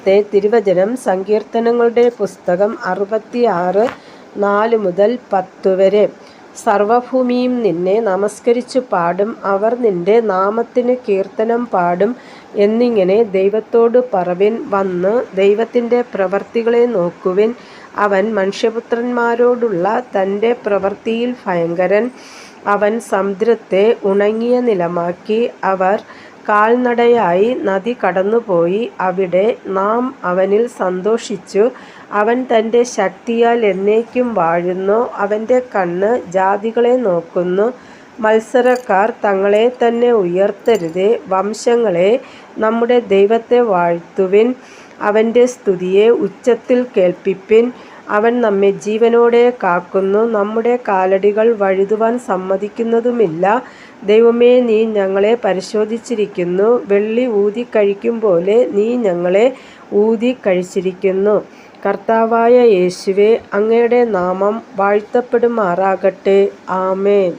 ഇന്നത്തെ തിരുവചനം സങ്കീർത്തനങ്ങളുടെ പുസ്തകം 66 4 മുതൽ 10 വരെ. സർവഭൂമിയും നിന്നെ നമസ്കരിച്ചു പാടും, അവർ നിന്റെ നാമത്തിന് കീർത്തനം പാടും എന്നിങ്ങനെ ദൈവത്തോട് പറവിൻ. വന്ന് ദൈവത്തിൻ്റെ പ്രവർത്തികളെ നോക്കുവിൻ. അവൻ മനുഷ്യപുത്രന്മാരോടുള്ള തൻ്റെ പ്രവൃത്തിയിൽ ഭയങ്കരൻ. അവൻ സമുദ്രത്തെ ഉണങ്ങിയ നിലമാക്കി. അവർ കാൽനടയായി നദി കടന്നുപോയി. അവിടെ നാം അവനിൽ സന്തോഷിച്ചു. അവൻ തൻ്റെ ശക്തിയാൽ എന്നേക്കും വാഴുന്നു. അവൻ്റെ കണ്ണ് ജാതികളെ നോക്കുന്നു. മത്സരക്കാർ തങ്ങളെ തന്നെ ഉയർത്തരുതേ. വംശങ്ങളെ, നമ്മുടെ ദൈവത്തെ വാഴ്ത്തുവിൻ. അവൻ്റെ സ്തുതിയെ ഉച്ചത്തിൽ കേൾപ്പിപ്പിൻ. അവൻ നമ്മെ ജീവനോടെ കാക്കുന്നു. നമ്മുടെ കാലടികൾ വഴുതുവാൻ സമ്മതിക്കുന്നതുമില്ല. ദൈവമേ, നീ ഞങ്ങളെ പരിശോധിച്ചിരിക്കുന്നു. വെള്ളി ഊതിക്കഴിക്കും പോലെ നീ ഞങ്ങളെ ഊതിക്കഴിച്ചിരിക്കുന്നു. കർത്താവായ യേശുവേ, അങ്ങയുടെ നാമം വാഴ്ത്തപ്പെടുമാറാകട്ടെ. ആമേൻ.